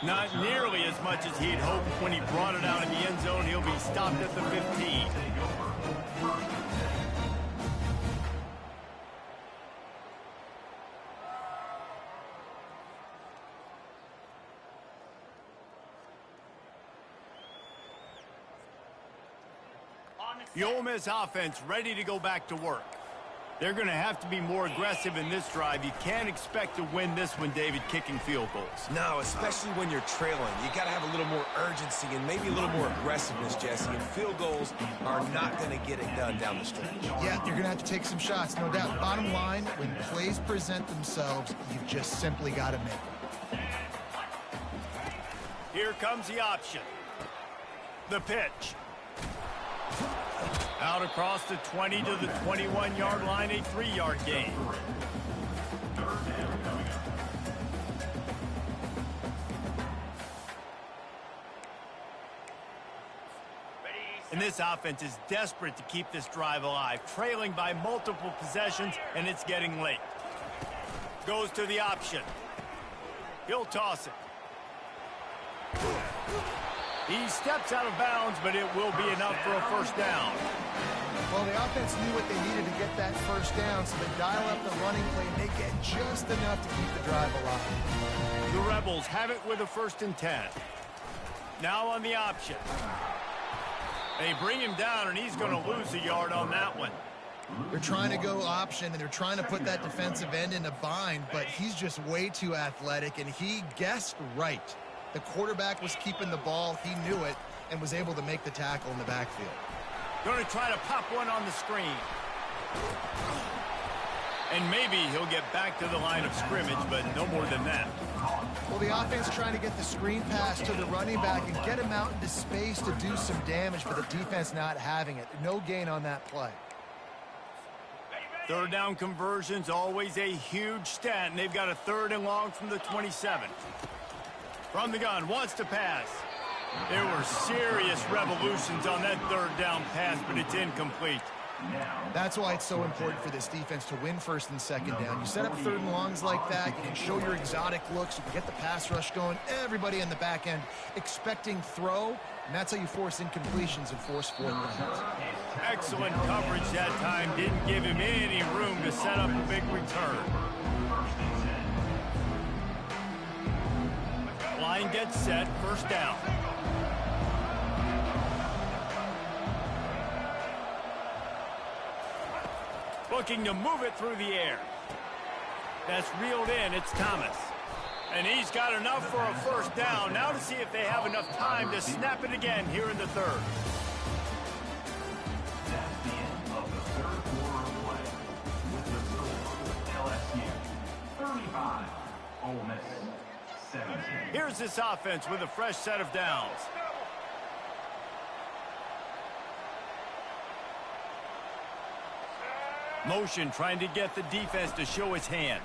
Not nearly as much as he'd hoped when he brought it out in the end zone. He'll be stopped at the 15. The Ole Miss offense ready to go back to work. They're going to have to be more aggressive in this drive. You can't expect to win this one, David, kicking field goals. No, especially when you're trailing. You got to have a little more urgency and maybe a little more aggressiveness, Jesse. And field goals are not going to get it done down the stretch. Yeah, you're going to have to take some shots, no doubt. Bottom line, when plays present themselves, you've just simply got to make them. Here comes the option. The pitch. Out across the 20 to the 21-yard line, a 3-yard gain. And this This offense is desperate to keep this drive alive, trailing by multiple possessions, and it's getting late. Goes to the option. He'll toss it. He steps out of bounds, but it will be enough for a first down. Well, the offense knew what they needed to get that first down, so they dial up the running play, and they get just enough to keep the drive alive. The Rebels have it with a 1st and 10. Now on the option. They bring him down, and he's going to lose a yard on that one. They're trying to go option, and they're trying to put that defensive end in a bind, but he's just way too athletic, and he guessed right. The quarterback was keeping the ball. He knew it and was able to make the tackle in the backfield. Going to try to pop one on the screen. And maybe he'll get back to the line of scrimmage, but no more than that. Well, the offense trying to get the screen pass to the running back and get him out into space to do some damage, but the defense not having it. No gain on that play. 3rd down conversion's always a huge stat, and they've got a 3rd and long from the 27. From the gun, wants to pass. There were serious revolutions on that 3rd down pass, but it's incomplete. That's why it's so important for this defense to win 1st and 2nd down. You set up 3rd and longs like that, you can show your exotic looks, you can get the pass rush going, everybody in the back end expecting throw, and that's how you force incompletions and force 4th downs. Excellent coverage that time. Didn't give him any room to set up a big return. Line gets set, 1st down. Looking to move it through the air. That's reeled in. It's Thomas. And he's got enough for a 1st down. Now to see if they have enough time to snap it again here in the 3rd. That's the end of the 3rd quarter of play. With the score, LSU 35, Ole Miss 17. Here's this offense with a fresh set of downs. Motion trying to get the defense to show his hand.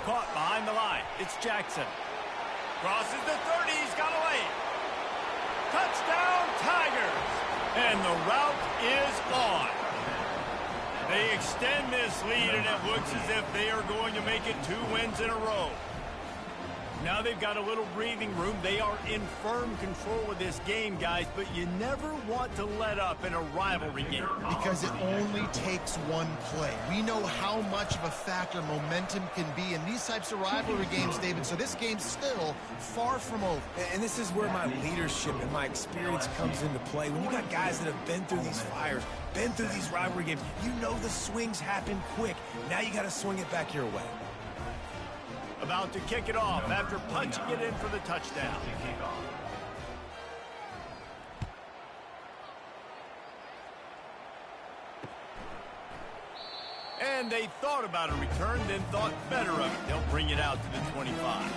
Caught behind the line. It's Jackson. Crosses the 30. He's got away. Touchdown, Tigers. And the route is on. They extend this lead, and it looks as if they are going to make it 2 wins in a row. Now they've got a little breathing room. They are in firm control of this game, guys, but you never want to let up in a rivalry game. Because it only takes one play. We know how much of a factor momentum can be in these types of rivalry games, David, so this game's still far from over. And this is where my leadership and my experience comes into play. When you got guys that have been through these fires, been through these rivalry games, you know the swings happen quick. Now you got to swing it back your way. About to kick it off after punching it in for the touchdown. And they thought about a return, then thought better of it. They'll bring it out to the 25.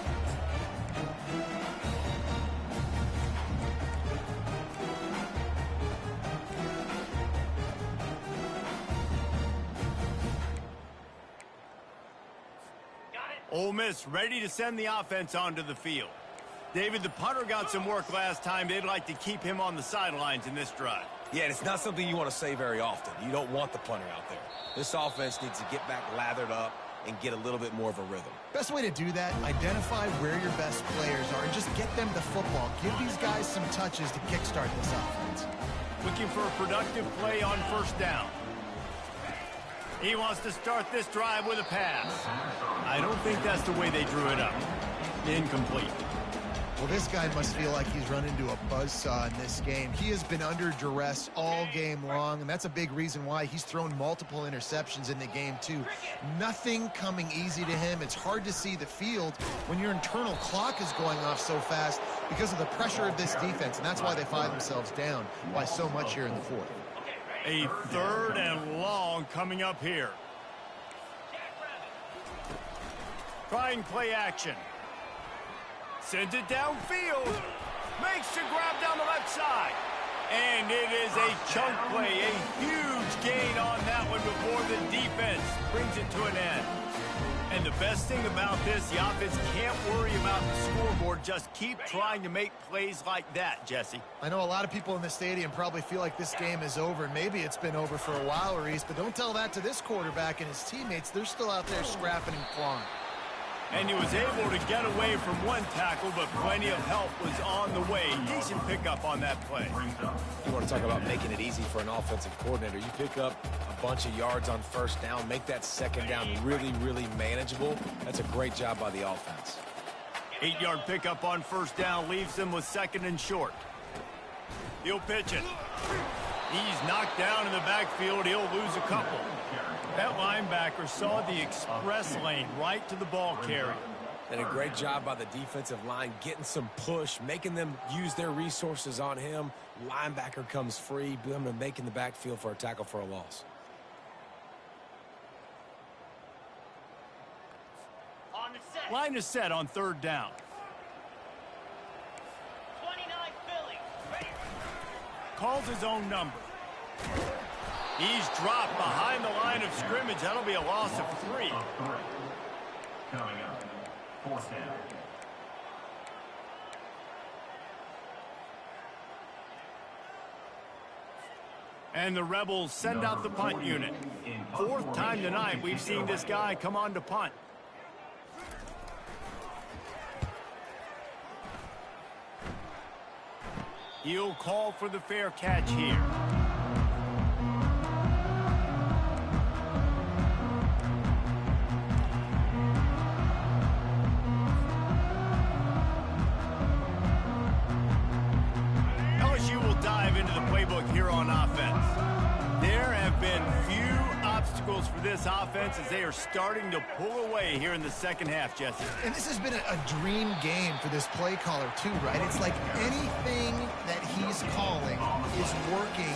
Ole Miss ready to send the offense onto the field. David, the punter got some work last time. They'd like to keep him on the sidelines in this drive. Yeah, and it's not something you want to say very often. You don't want the punter out there. This offense needs to get back lathered up and get a little bit more of a rhythm. Best way to do that, identify where your best players are and just get them the football. Give these guys some touches to kickstart this offense. Looking for a productive play on 1st down. He wants to start this drive with a pass. I don't think that's the way they drew it up. Incomplete. Well, this guy must feel like he's run into a buzzsaw in this game. He has been under duress all game long, and that's a big reason why he's thrown multiple interceptions in the game, too. Nothing coming easy to him. It's hard to see the field when your internal clock is going off so fast because of the pressure of this defense, and that's why they find themselves down by so much here in the 4th. A 3rd and long coming up here. Trying play action. Sends it downfield. Makes the grab down the left side. And it is a chunk play. A huge gain on that one before the defense brings it to an end. And the best thing about this, the offense can't worry about the scoreboard. Just keep trying to make plays like that, Jesse. I know a lot of people in the stadium probably feel like this game is over. Maybe it's been over for a while, Reese, but don't tell that to this quarterback and his teammates. They're still out there scrapping and clawing. And he was able to get away from one tackle, but plenty of help was on the way. Decent pickup on that play. You want to talk about making it easy for an offensive coordinator. You pick up a bunch of yards on first down, make that second down really, really manageable. That's a great job by the offense. 8-yard pickup on first down leaves them with second and short. He'll pitch it. He's knocked down in the backfield. He'll lose a couple. That linebacker saw the express lane right to the ball carrier. And a great job by the defensive line getting some push, making them use their resources on him. Linebacker comes free, making the backfield for a tackle for a loss. Line is set on third down. 29 Philly. Calls his own number. He's dropped behind the line of scrimmage. That'll be a loss of 3. Coming up, fourth down. And the Rebels send out the punt unit. 4th time tonight we've seen this guy come on to punt. He'll call for the fair catch here. LSU will dive into the playbook here on offense. There have been few obstacles for this offense as they are starting to pull away here in the second half, Jesse. And this has been a dream game for this play caller too, right? It's like anything that he's calling is working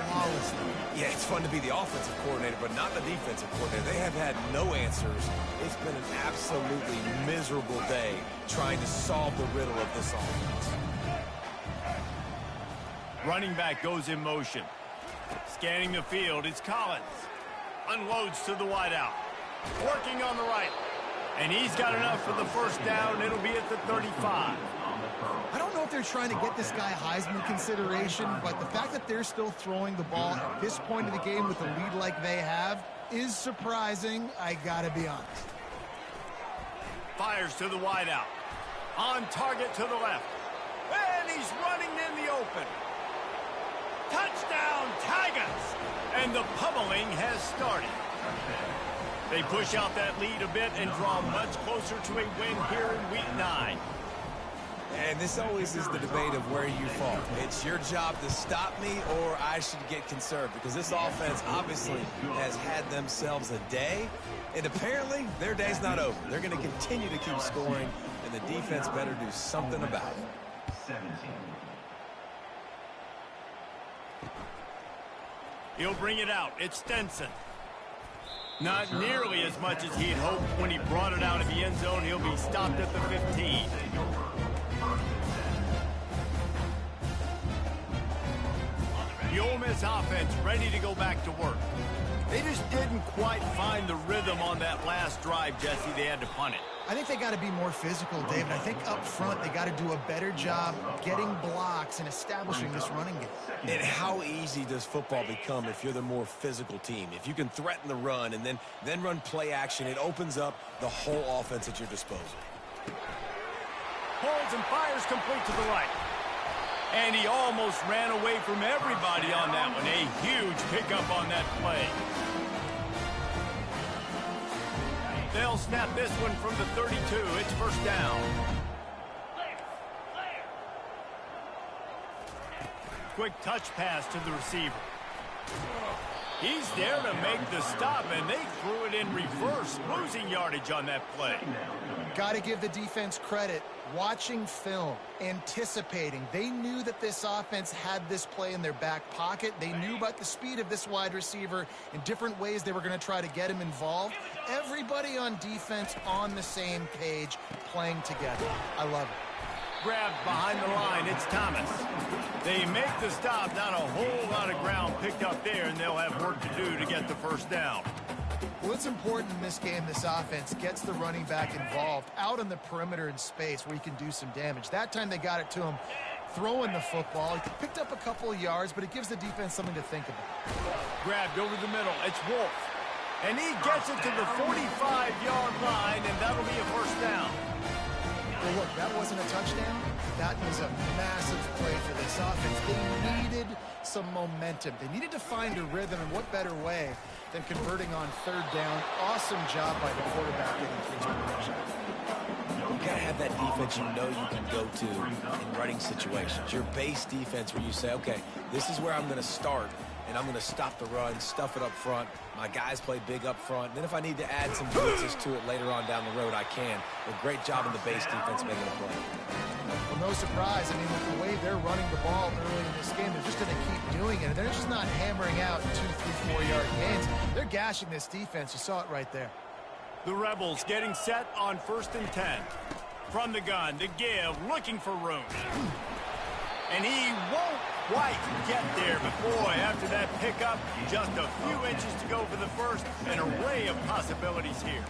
flawlessly. Yeah, it's fun to be the offensive coordinator, but not the defensive coordinator. They have had no answers. It's been an absolutely miserable day trying to solve the riddle of this offense. Running back goes in motion. Scanning the field, it's Collins. Unloads to the wideout. Working on the right. And he's got enough for the first down. It'll be at the 35. I don't know if they're trying to get this guy Heisman consideration, but the fact that they're still throwing the ball at this point of the game with a lead like they have is surprising, I gotta be honest. Fires to the wideout. On target to the left. And he's running in the open. Touchdown, Tigers! And the pummeling has started. They push out that lead a bit and draw much closer to a win here in Week 9. And this always is the debate of where you fall. It's your job to stop me or I should get conserved, because this offense obviously has had themselves a day, and apparently their day's not over. They're going to continue to keep scoring, and the defense better do something about it. 17. He'll bring it out. It's Stenson. Not nearly as much as he'd hoped when he brought it out of the end zone. He'll be stopped at the 15. The Ole Miss offense ready to go back to work. They just didn't quite find the rhythm on that last drive, Jesse. They had to punt it. I think they got to be more physical, David. I think up front they got to do a better job getting blocks and establishing this running game. And how easy does football become if you're the more physical team? If you can threaten the run and then run play action, it opens up the whole offense at your disposal. Holds and fires complete to the right. And he almost ran away from everybody on that one. A huge pickup on that play. They'll snap this one from the 32. It's first down. Quick touch pass to the receiver. He's there to make the stop, and they threw it in reverse, losing yardage on that play. Got to give the defense credit. Watching film, anticipating. They knew that this offense had this play in their back pocket. They knew about the speed of this wide receiver in different ways they were going to try to get him involved. Everybody on defense on the same page, playing together. I love it. Grabbed behind the line, it's Thomas. They make the stop, not a whole lot of ground picked up there, and they'll have work to do to get the first down. Well, it's important in this game this offense gets the running back involved out on the perimeter in space where he can do some damage. That time they got it to him throwing the football. He picked up a couple of yards, but it gives the defense something to think about. Grabbed over the middle. It's Wolf. And he gets it to the 45-yard line, and that'll be a first down. Well, look, that wasn't a touchdown. That was a massive play for this offense. They needed some momentum. They needed to find a rhythm, and what better way than converting on third down. Awesome job by the quarterback getting through conversion. You got to have that defense you know you can go to in running situations. Your base defense where you say, okay, this is where I'm going to start, and I'm going to stop the run, stuff it up front. My guys play big up front. Then if I need to add some blitzes to it later on down the road, I can. But great job in the base defense making a play. Well, no surprise. I mean, with the way they're running the ball early in this game, they're just going to keep doing it. They're just not hammering out 2, 3, 4-yard gains. They're gashing this defense. You saw it right there. The Rebels getting set on 1st and 10. From the gun, to give, looking for room. And he won't quite get there, but boy, after that pickup, just a few inches to go for the first. An array of possibilities here.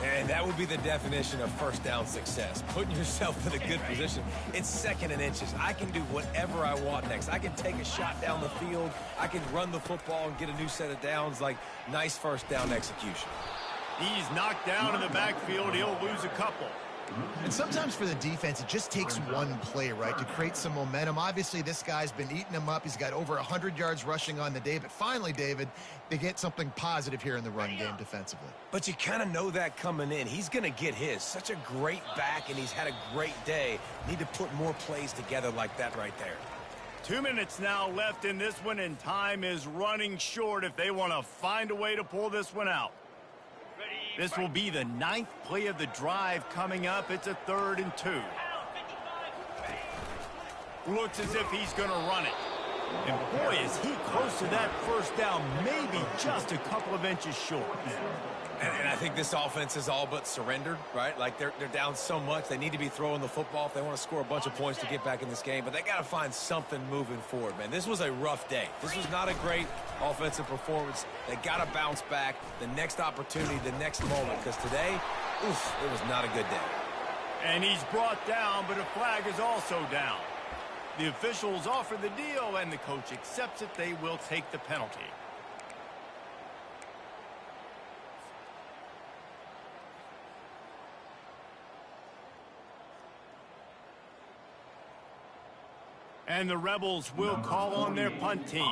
And that would be the definition of first down success. Putting yourself in a good position. It's 2nd and inches. I can do whatever I want next. I can take a shot down the field. I can run the football and get a new set of downs. Like, nice first down execution. He's knocked down in the backfield. He'll lose a couple. And sometimes for the defense, it just takes one play, right, to create some momentum. Obviously, this guy's been eating him up. He's got over 100 yards rushing on the day. But finally, David, they get something positive here in the run game defensively. But you kind of know that coming in. He's going to get his. Such a great back, and he's had a great day. Need to put more plays together like that right there. 2 minutes now left in this one, and time is running short if they want to find a way to pull this one out. This will be the 9th play of the drive coming up. It's a 3rd and 2. Looks as if he's going to run it. And boy, is he close to that first down, maybe just a couple of inches short. And I think this offense is all but surrendered, right? Like, they're down so much. They need to be throwing the football if they want to score a bunch of points to get back in this game. But they got to find something moving forward, man. This was a rough day. This was not a great offensive performance. They got to bounce back. The next opportunity, the next moment. Because today, oof, it was not a good day. And he's brought down, but a flag is also down. The officials offer the deal, and the coach accepts it. They will take the penalty. And the Rebels will call on their punt team.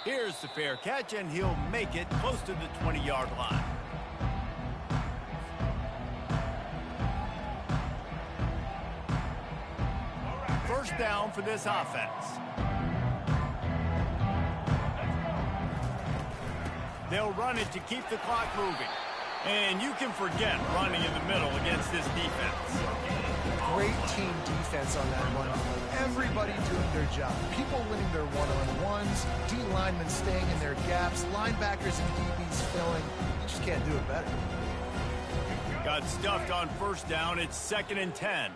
Here's the fair catch, and he'll make it close to the 20-yard line. First down for this offense. They'll run it to keep the clock moving. And you can forget running in the middle against this defense. Great team defense on that run. Everybody doing their job. People winning their one-on-ones, D linemen staying in their gaps, linebackers and DBs filling. You just can't do it better. Got stuffed on first down. It's 2nd and 10.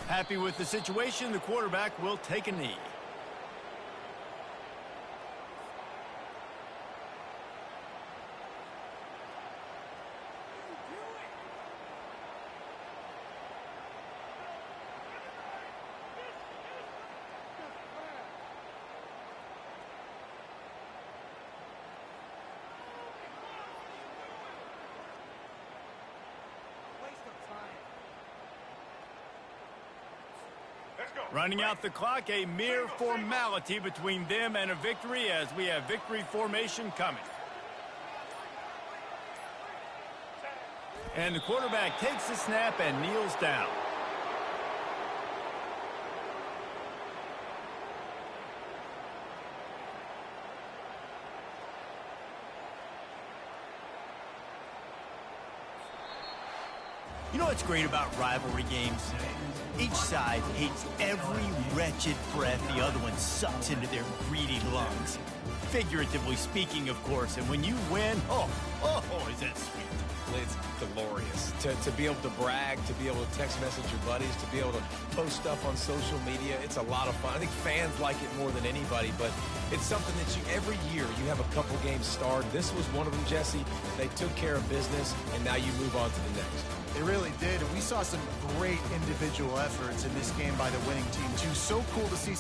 Happy with the situation, the quarterback will take a knee. Running out the clock, a mere formality between them and a victory as we have victory formation coming. And the quarterback takes the snap and kneels down. You know what's great about rivalry games? Each side hates every wretched breath the other one sucks into their greedy lungs. Figuratively speaking, of course, and when you win, oh, is that sweet. It's glorious to be able to brag, to be able to text message your buddies, to be able to post stuff on social media. It's a lot of fun. I think fans like it more than anybody, but it's something that every year you have a couple games starred. This was one of them, Jesse. They took care of business, and now you move on to the next. They really did, and we saw some great individual efforts in this game by the winning team, too. So cool to see